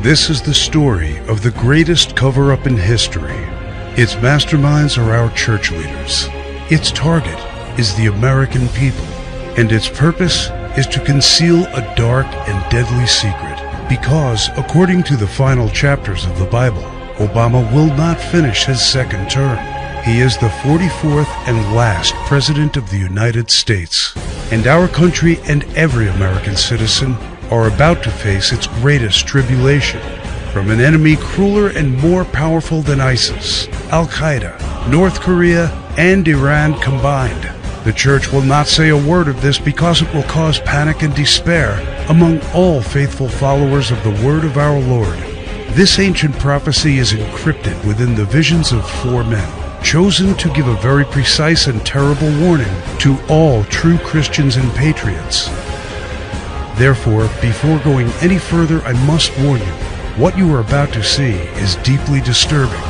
This is the story of the greatest cover-up in history. Its masterminds are our church leaders. Its target is the American people, and its purpose is to conceal a dark and deadly secret. Because, according to the final chapters of the Bible, Obama will not finish his second term. He is the 44th and last President of the United States, and our country and every American citizen are about to face its greatest tribulation from an enemy crueler and more powerful than ISIS, Al-Qaeda, North Korea, and Iran combined. The church will not say a word of this because it will cause panic and despair among all faithful followers of the word of our Lord. This ancient prophecy is encrypted within the visions of 4 men, chosen to give a very precise and terrible warning to all true Christians and patriots. Therefore, before going any further, I must warn you, what you are about to see is deeply disturbing,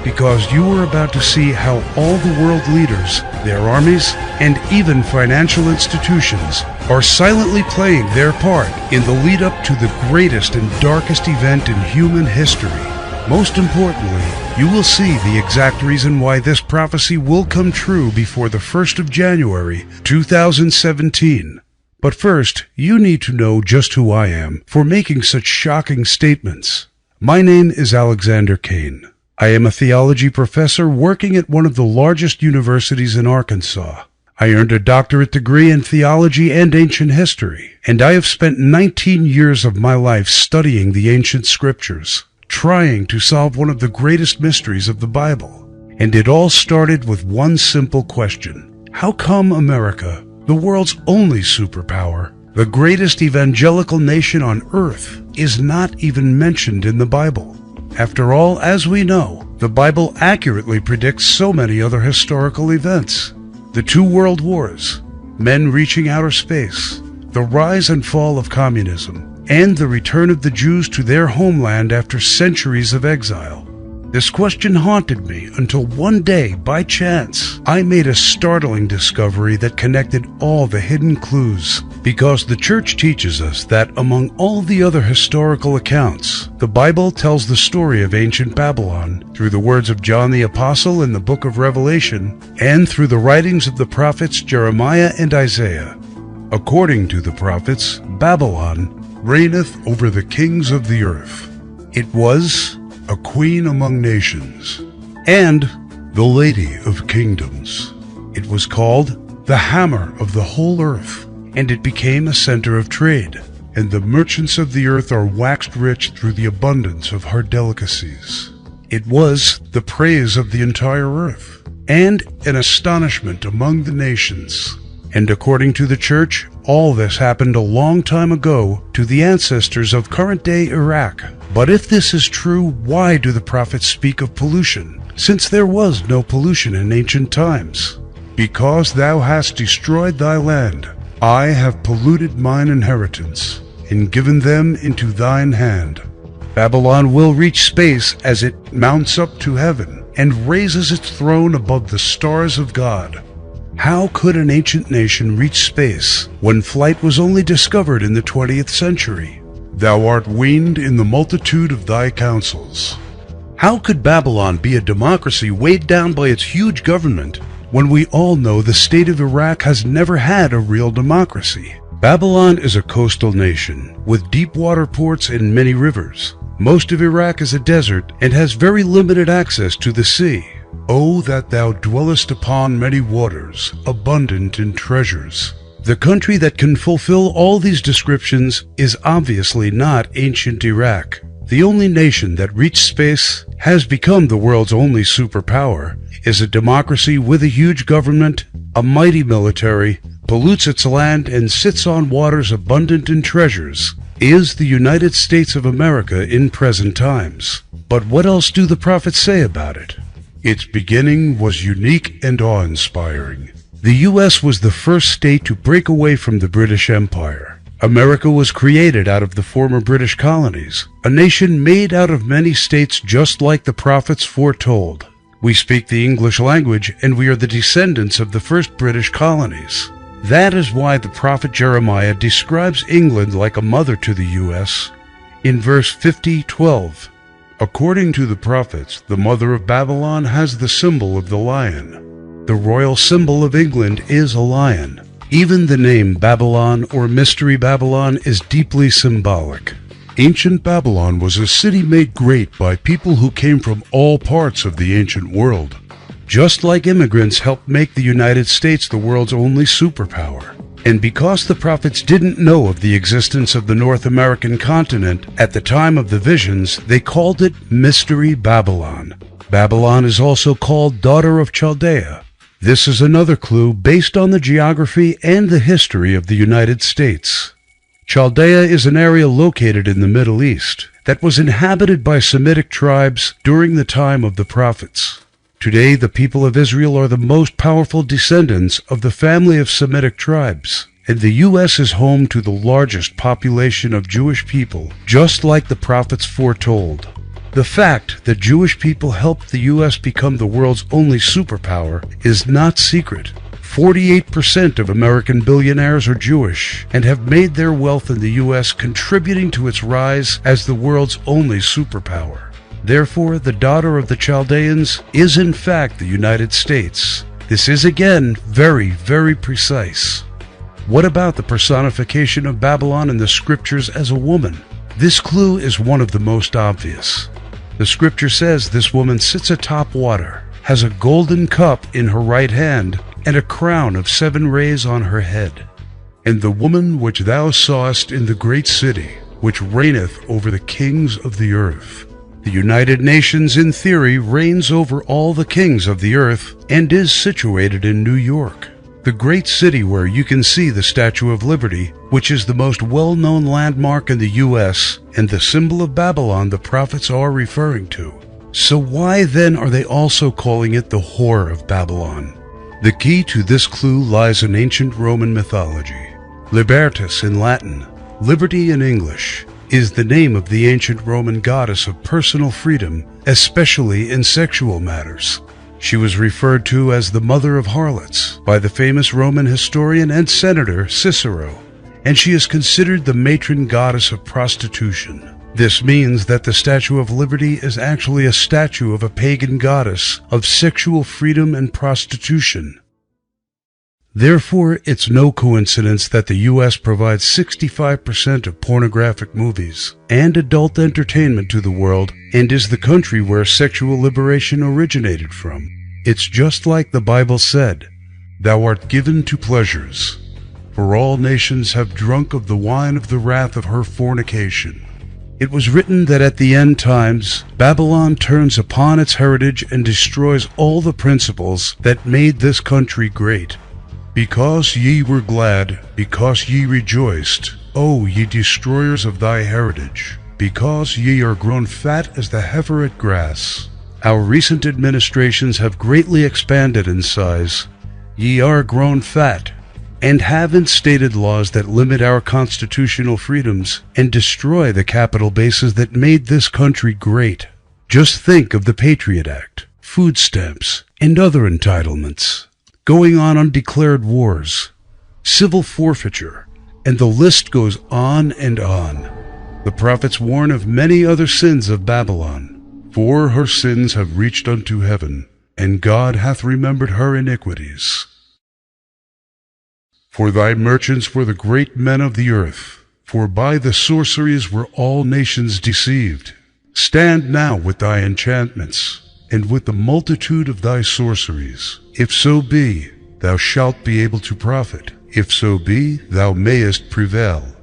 because you are about to see how all the world leaders, their armies, and even financial institutions are silently playing their part in the lead-up to the greatest and darkest event in human history. Most importantly, you will see the exact reason why this prophecy will come true before the 1st of January, 2017. But first, you need to know just who I am for making such shocking statements. My name is Alexander Cain. I am a theology professor working at one of the largest universities in Arkansas. I earned a doctorate degree in theology and ancient history, and I have spent 19 years of my life studying the ancient scriptures, trying to solve one of the greatest mysteries of the Bible. And it all started with one simple question. How come America, the world's only superpower, the greatest evangelical nation on earth, is not even mentioned in the Bible? After all, as we know, the Bible accurately predicts so many other historical events. The 2 world wars, men reaching outer space, the rise and fall of communism, and the return of the Jews to their homeland after centuries of exile. This question haunted me until one day, by chance, I made a startling discovery that connected all the hidden clues. Because the church teaches us that among all the other historical accounts, the Bible tells the story of ancient Babylon through the words of John the Apostle in the book of Revelation and through the writings of the prophets Jeremiah and Isaiah. According to the prophets, Babylon reigneth over the kings of the earth. It was a queen among nations, and the lady of kingdoms. It was called the hammer of the whole earth, and it became a center of trade, and the merchants of the earth are waxed rich through the abundance of her delicacies. It was the praise of the entire earth, and an astonishment among the nations. And according to the church, all this happened a long time ago to the ancestors of current-day Iraq. But if this is true, why do the prophets speak of pollution, since there was no pollution in ancient times? Because thou hast destroyed thy land, I have polluted mine inheritance, and given them into thine hand. Babylon will reach space as it mounts up to heaven, and raises its throne above the stars of God. How could an ancient nation reach space when flight was only discovered in the 20th century? Thou art weaned in the multitude of thy counsels. How could Babylon be a democracy weighed down by its huge government when we all know the state of Iraq has never had a real democracy? Babylon is a coastal nation with deep water ports and many rivers. Most of Iraq is a desert and has very limited access to the sea. O that thou dwellest upon many waters, abundant in treasures. The country that can fulfill all these descriptions is obviously not ancient Iraq. The only nation that reached space, has become the world's only superpower, is a democracy with a huge government, a mighty military, pollutes its land, and sits on waters abundant in treasures, is the United States of America in present times. But what else do the prophets say about it? Its beginning was unique and awe-inspiring. The U.S. was the first state to break away from the British Empire. America was created out of the former British colonies, a nation made out of many states just like the prophets foretold. We speak the English language, and we are the descendants of the first British colonies. That is why the prophet Jeremiah describes England like a mother to the U.S. In verse 50:12, according to the prophets, the mother of Babylon has the symbol of the lion. The royal symbol of England is a lion. Even the name Babylon or Mystery Babylon is deeply symbolic. Ancient Babylon was a city made great by people who came from all parts of the ancient world. Just like immigrants helped make the United States the world's only superpower. And because the prophets didn't know of the existence of the North American continent at the time of the visions, they called it Mystery Babylon. Babylon is also called Daughter of Chaldea. This is another clue based on the geography and the history of the United States. Chaldea is an area located in the Middle East that was inhabited by Semitic tribes during the time of the prophets. Today, the people of Israel are the most powerful descendants of the family of Semitic tribes, and the U.S. is home to the largest population of Jewish people, just like the prophets foretold. The fact that Jewish people helped the U.S. become the world's only superpower is not secret. 48% of American billionaires are Jewish and have made their wealth in the U.S. contributing to its rise as the world's only superpower. Therefore, the daughter of the Chaldeans is in fact the United States. This is again very, very precise. What about the personification of Babylon in the scriptures as a woman? This clue is one of the most obvious. The scripture says this woman sits atop water, has a golden cup in her right hand, and a crown of 7 rays on her head. And the woman which thou sawest in the great city, which reigneth over the kings of the earth. The United Nations, in theory, reigns over all the kings of the earth and is situated in New York, the great city where you can see the Statue of Liberty, which is the most well-known landmark in the U.S. and the symbol of Babylon the prophets are referring to. So why then are they also calling it the Whore of Babylon? The key to this clue lies in ancient Roman mythology. Libertas in Latin, liberty in English, is the name of the ancient Roman goddess of personal freedom, especially in sexual matters. She was referred to as the mother of harlots by the famous Roman historian and senator Cicero, and she is considered the matron goddess of prostitution. This means that the Statue of Liberty is actually a statue of a pagan goddess of sexual freedom and prostitution. Therefore, it's no coincidence that the U.S. provides 65% of pornographic movies and adult entertainment to the world and is the country where sexual liberation originated from. It's just like the Bible said, "Thou art given to pleasures, for all nations have drunk of the wine of the wrath of her fornication." It was written that at the end times, Babylon turns upon its heritage and destroys all the principles that made this country great. Because ye were glad, because ye rejoiced, O ye destroyers of thy heritage, because ye are grown fat as the heifer at grass. Our recent administrations have greatly expanded in size. Ye are grown fat, and have instated laws that limit our constitutional freedoms and destroy the capital bases that made this country great. Just think of the Patriot Act, food stamps, and other entitlements. Going on undeclared wars, civil forfeiture, and the list goes on and on. The prophets warn of many other sins of Babylon, for her sins have reached unto heaven, and God hath remembered her iniquities. For thy merchants were the great men of the earth, for by the sorceries were all nations deceived. Stand now with thy enchantments, and with the multitude of thy sorceries. If so be, thou shalt be able to profit. If so be, thou mayest prevail.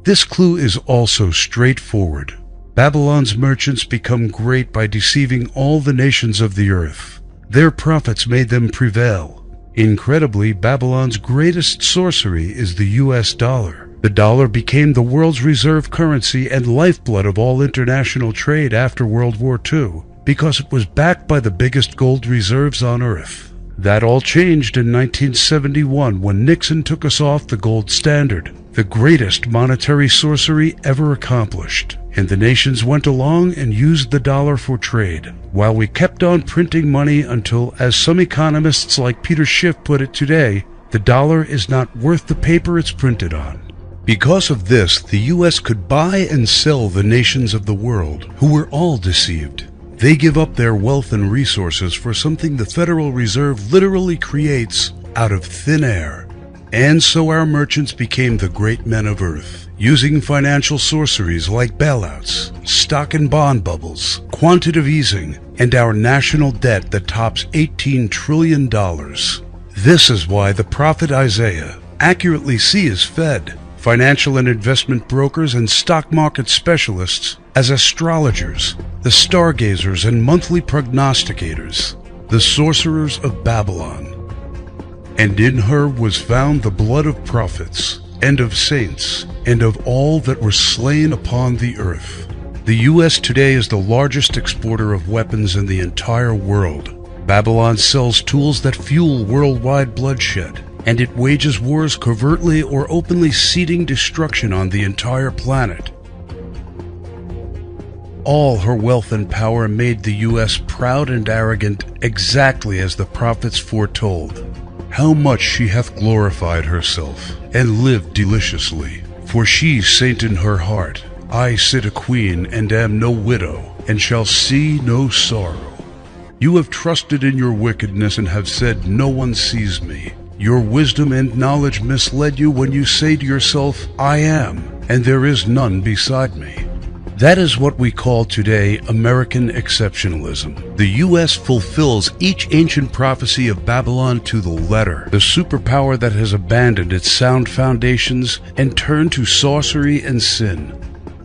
This clue is also straightforward. Babylon's merchants become great by deceiving all the nations of the earth. Their prophets made them prevail. Incredibly, Babylon's greatest sorcery is the U.S. dollar. The dollar became the world's reserve currency and lifeblood of all international trade after World War II, because it was backed by the biggest gold reserves on earth. That all changed in 1971 when Nixon took us off the gold standard, the greatest monetary sorcery ever accomplished. And the nations went along and used the dollar for trade, while we kept on printing money until, as some economists like Peter Schiff put it today, the dollar is not worth the paper it's printed on. Because of this, the U.S. could buy and sell the nations of the world, who were all deceived. They give up their wealth and resources for something the Federal Reserve literally creates out of thin air. And so our merchants became the great men of earth, using financial sorceries like bailouts, stock and bond bubbles, quantitative easing, and our national debt that tops $18 trillion. This is why the prophet Isaiah accurately sees Fed, financial and investment brokers, and stock market specialists as astrologers, the stargazers and monthly prognosticators, the sorcerers of Babylon. And in her was found the blood of prophets, and of saints, and of all that were slain upon the earth. The U.S. today is the largest exporter of weapons in the entire world. Babylon sells tools that fuel worldwide bloodshed, and it wages wars covertly or openly, seeding destruction on the entire planet. All her wealth and power made the U.S. proud and arrogant, exactly as the prophets foretold. How much she hath glorified herself, and lived deliciously. For she saint in her heart, I sit a queen, and am no widow, and shall see no sorrow. You have trusted in your wickedness, and have said, no one sees me. Your wisdom and knowledge misled you when you say to yourself, I am, and there is none beside me. That is what we call today American exceptionalism. The U.S. fulfills each ancient prophecy of Babylon to the letter, the superpower that has abandoned its sound foundations and turned to sorcery and sin.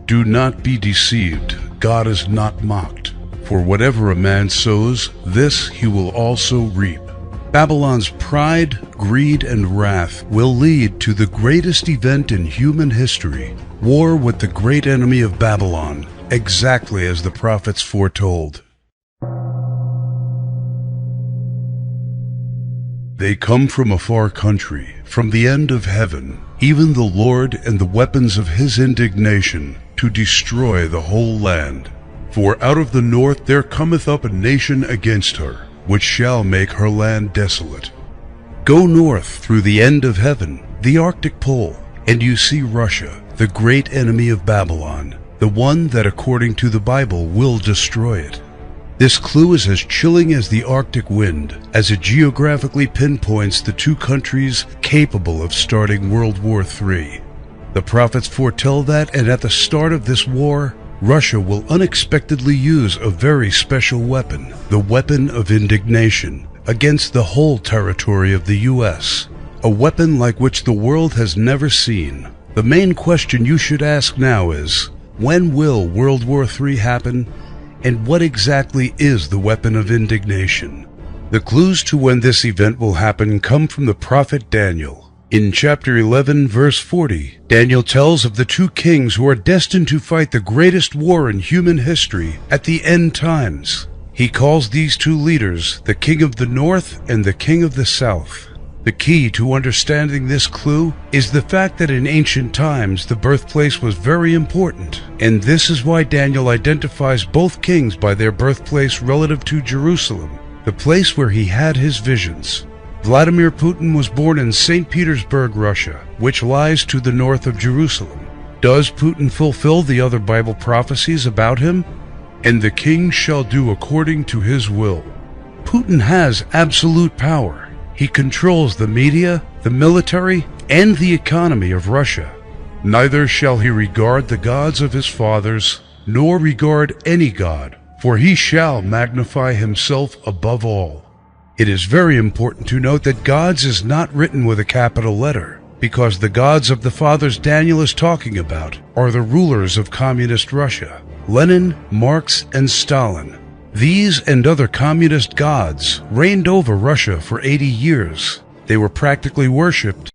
Do not be deceived. God is not mocked. For whatever a man sows, this he will also reap. Babylon's pride, greed, and wrath will lead to the greatest event in human history, war with the great enemy of Babylon, exactly as the prophets foretold. They come from a far country, from the end of heaven, even the Lord and the weapons of his indignation, to destroy the whole land. For out of the north there cometh up a nation against her, which shall make her land desolate. Go north through the end of heaven, the Arctic pole, and you see Russia, the great enemy of Babylon, the one that according to the Bible will destroy it. This clue is as chilling as the Arctic wind, as it geographically pinpoints the two countries capable of starting World War III. The prophets foretell that, and at the start of this war, Russia will unexpectedly use a very special weapon, the weapon of indignation, against the whole territory of the U.S., a weapon like which the world has never seen. The main question you should ask now is, when will World War III happen, and what exactly is the weapon of indignation? The clues to when this event will happen come from the prophet Daniel. In chapter 11, verse 40, Daniel tells of the two kings who are destined to fight the greatest war in human history at the end times. He calls these two leaders the king of the north and the king of the south. The key to understanding this clue is the fact that in ancient times the birthplace was very important, and this is why Daniel identifies both kings by their birthplace relative to Jerusalem, the place where he had his visions. Vladimir Putin was born in St. Petersburg, Russia, which lies to the north of Jerusalem. Does Putin fulfill the other Bible prophecies about him? And the king shall do according to his will. Putin has absolute power. He controls the media, the military, and the economy of Russia. Neither shall he regard the gods of his fathers, nor regard any god, for he shall magnify himself above all. It is very important to note that gods is not written with a capital letter, because the gods of the fathers Daniel is talking about are the rulers of communist Russia, Lenin, Marx, and Stalin. These and other communist gods reigned over Russia for 80 years. They were practically worshipped